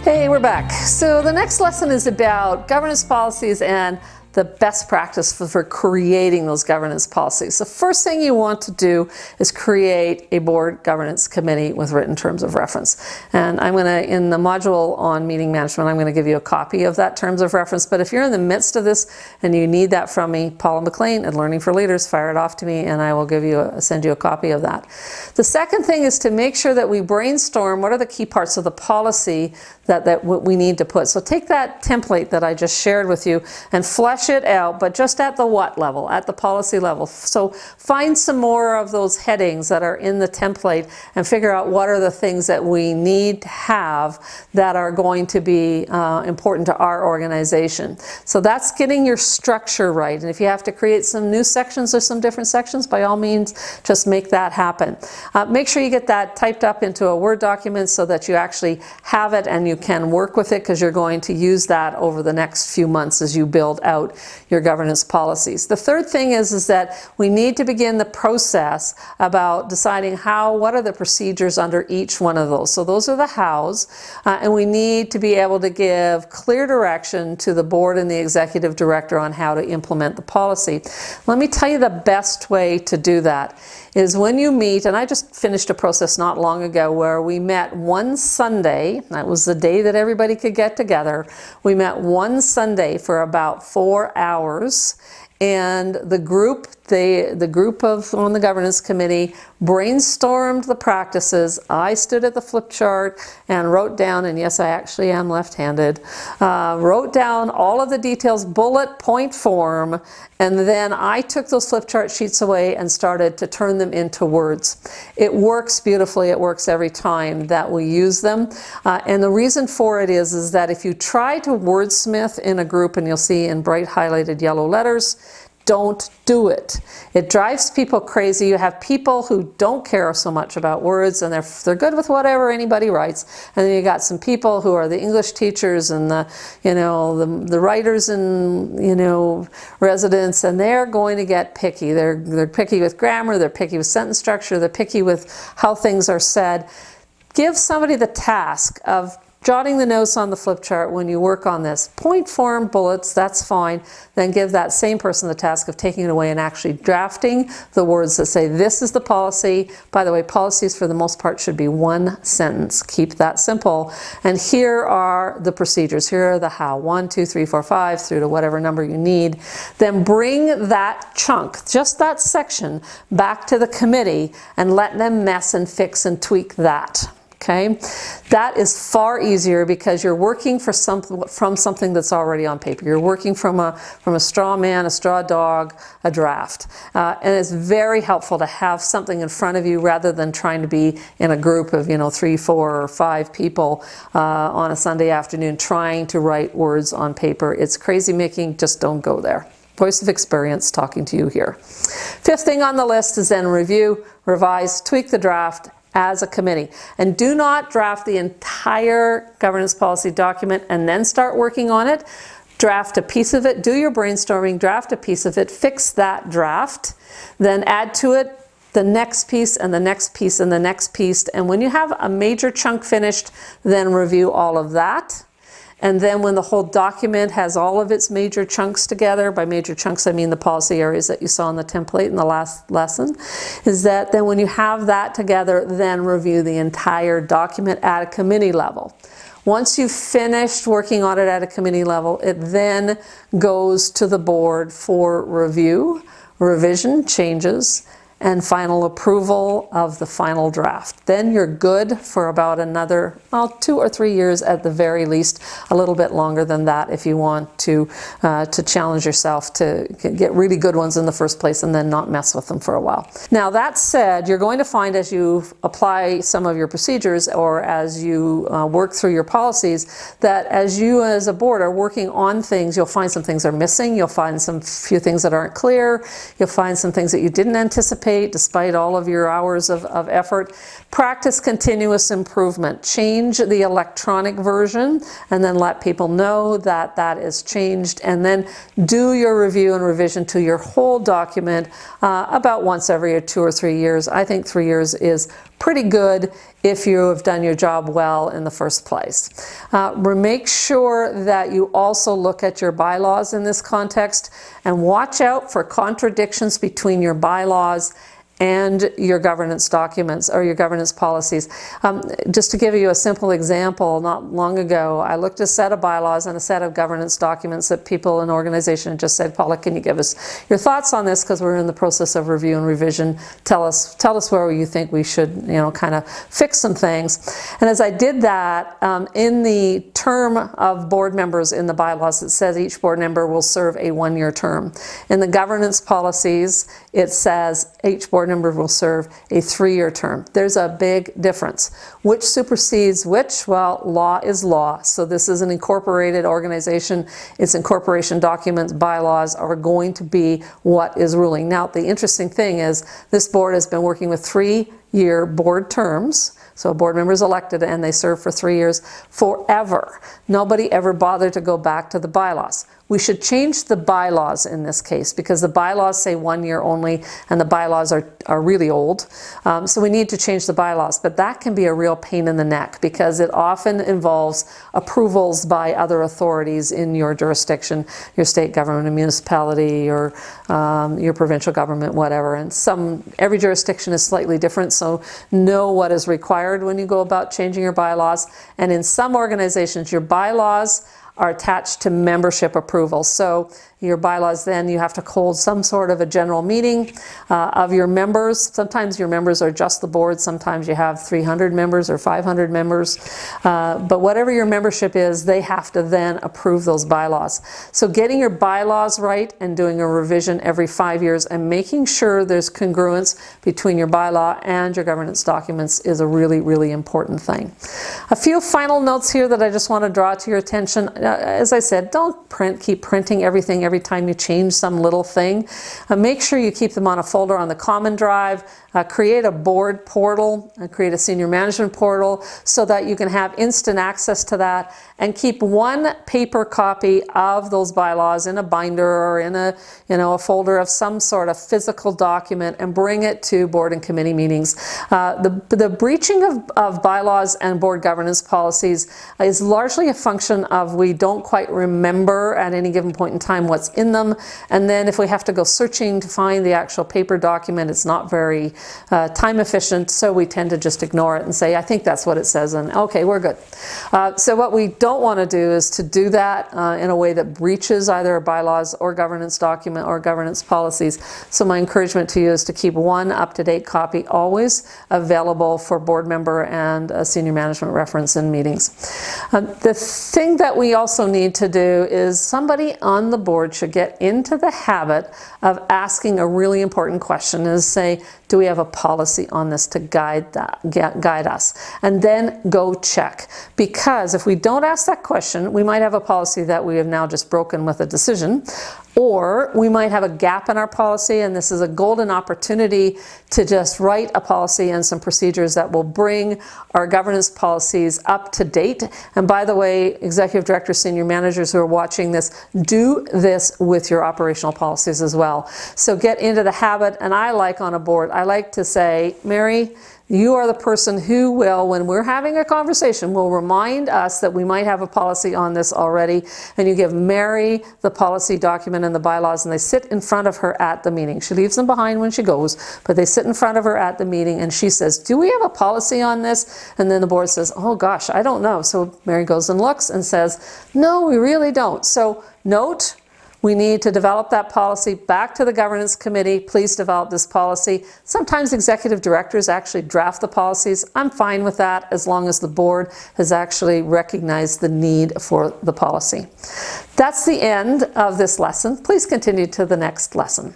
Hey, we're back. So the next lesson is about governance policies and the best practice for creating those governance policies. The first thing you want to do is create a board governance committee with written terms of reference. And I'm going to, in the module on meeting management, I'm going to give you a copy of that terms of reference. But if you're in the midst of this and you need that from me, Paula MacLean at Learning for Leaders, fire it off to me and I will send you a copy of that. The second thing is to make sure that we brainstorm what are the key parts of the policy that we need to put. So take that template that I just shared with you and flesh it out, but just at the what level, at the policy level. So find some more of those headings that are in the template and figure out what are the things that we need to have that are going to be important to our organization. So that's getting your structure right. And if you have to create some new sections or some different sections, by all means, just make that happen. Make sure you get that typed up into a Word document so that you actually have it and you can work with it, because you're going to use that over the next few months as you build out your governance policies. The third thing is that we need to begin the process about deciding what are the procedures under each one of those. So those are the hows, and we need to be able to give clear direction to the board and the executive director on how to implement the policy. Let me tell you the best way to do that is when you meet, and I just finished a process not long ago where we met one Sunday. That was the day that everybody could get together. We met one Sunday for about 4 hours, and the group on the governance committee brainstormed the practices. I stood at the flip chart and wrote down, and yes, I actually am left-handed, wrote down all of the details, bullet point form, and then I took those flip chart sheets away and started to turn them into words. It works beautifully. It works every time that we use them. And the reason for it is that if you try to wordsmith in a group, and you'll see in bright highlighted yellow letters, don't do it. It drives people crazy. You have people who don't care so much about words, and they're good with whatever anybody writes. And then you got some people who are the English teachers and the writers and residents, and they're going to get picky. They're picky with grammar. They're picky with sentence structure. They're picky with how things are said. Give somebody the task of jotting the notes on the flip chart when you work on this. Point form bullets, that's fine. Then give that same person the task of taking it away and actually drafting the words that say, this is the policy. By the way, policies for the most part should be one sentence. Keep that simple. And here are the procedures. Here are the how. 1, 2, 3, 4, 5, through to whatever number you need. Then bring that chunk, just that section, back to the committee and let them mess and fix and tweak that. Okay, that is far easier because you're working from something that's already on paper. You're working from a straw man, a straw dog, a draft. And it's very helpful to have something in front of you rather than trying to be in a group of 3, 4, or 5 people on a Sunday afternoon trying to write words on paper. It's crazy making, just don't go there. Voice of experience talking to you here. Fifth thing on the list is then review, revise, tweak the draft as a committee. And do not draft the entire governance policy document and then start working on it. Draft a piece of it, do your brainstorming, draft a piece of it, fix that draft, then add to it the next piece and the next piece and the next piece. And when you have a major chunk finished, then review all of that. And then when the whole document has all of its major chunks together, by major chunks I mean the policy areas that you saw in the template in the last lesson, is that then when you have that together, then review the entire document at a committee level. Once you've finished working on it at a committee level, it then goes to the board for review, revision, changes, and final approval of the final draft. Then you're good for about another 2 or 3 years at the very least, a little bit longer than that if you want to challenge yourself to get really good ones in the first place and then not mess with them for a while. Now that said, you're going to find as you apply some of your procedures or as you work through your policies that as you as a board are working on things, you'll find some things are missing, you'll find some few things that aren't clear, you'll find some things that you didn't anticipate despite all of your hours of effort. Practice continuous improvement. Change the electronic version and then let people know that that is changed, and then do your review and revision to your whole document about once every 2 or 3 years. I think 3 years is pretty good if you have done your job well in the first place. Make sure that you also look at your bylaws in this context and watch out for contradictions between your bylaws and your governance documents or your governance policies. Just to give you a simple example, not long ago, I looked at a set of bylaws and a set of governance documents that people in an organization just said, Paula, can you give us your thoughts on this, because we're in the process of review and revision. Tell us where you think we should, kind of fix some things. And as I did that, in the term of board members in the bylaws, it says each board member will serve a one-year term. In the governance policies, it says each board member will serve a 3-year term. There's a big difference. Which supersedes which? Well, law is law. So this is an incorporated organization. Its incorporation documents, bylaws are going to be what is ruling. Now, the interesting thing is this board has been working with 3-year board terms. So a board member is elected and they serve for 3 years forever. Nobody ever bothered to go back to the bylaws. We should change the bylaws in this case, because the bylaws say 1 year only and the bylaws are really old. So we need to change the bylaws, but that can be a real pain in the neck because it often involves approvals by other authorities in your jurisdiction, your state government, a municipality, or your provincial government, whatever. And every jurisdiction is slightly different, so know what is required when you go about changing your bylaws. And in some organizations, your bylaws are attached to membership approval. So your bylaws, then you have to hold some sort of a general meeting of your members. Sometimes your members are just the board. Sometimes you have 300 members or 500 members. But whatever your membership is, they have to then approve those bylaws. So getting your bylaws right and doing a revision every 5 years and making sure there's congruence between your bylaw and your governance documents is a really, really important thing. A few final notes here that I just want to draw to your attention. As I said, don't keep printing everything every time you change some little thing. Make sure you keep them on a folder on the common drive. Create a board portal and create a senior management portal so that you can have instant access to that, and keep one paper copy of those bylaws in a binder or in a folder of some sort of physical document and bring it to board and committee meetings. The breaching of bylaws and board governance policies is largely a function of we don't quite remember at any given point in time what's in them, and then if we have to go searching to find the actual paper document, it's not very time efficient, so we tend to just ignore it and say, I think that's what it says, and okay, we're good. So what we don't want to do is to do that in a way that breaches either bylaws or governance document or governance policies. So my encouragement to you is to keep one up-to-date copy always available for board member and senior management reference in meetings. The thing that we also need to do is somebody on the board should get into the habit of asking a really important question, is say, do we have a policy on this to guide us? And then go check. Because if we don't ask that question, we might have a policy that we have now just broken with a decision, or we might have a gap in our policy, and this is a golden opportunity to just write a policy and some procedures that will bring our governance policies up to date. And by the way, executive directors, senior managers who are watching this, do this with your operational policies as well. So get into the habit, and I like on a board, I like to say, Mary, you are the person who will, when we're having a conversation, will remind us that we might have a policy on this already, and you give Mary the policy document and the bylaws, and they sit in front of her at the meeting. She leaves them behind when she goes, but they sit in front of her at the meeting, and she says, do we have a policy on this? And then the board says, oh gosh, I don't know. So Mary goes and looks and says, no, we really don't. So note, we need to develop that policy back to the governance committee. Please develop this policy. Sometimes executive directors actually draft the policies. I'm fine with that as long as the board has actually recognized the need for the policy. That's the end of this lesson. Please continue to the next lesson.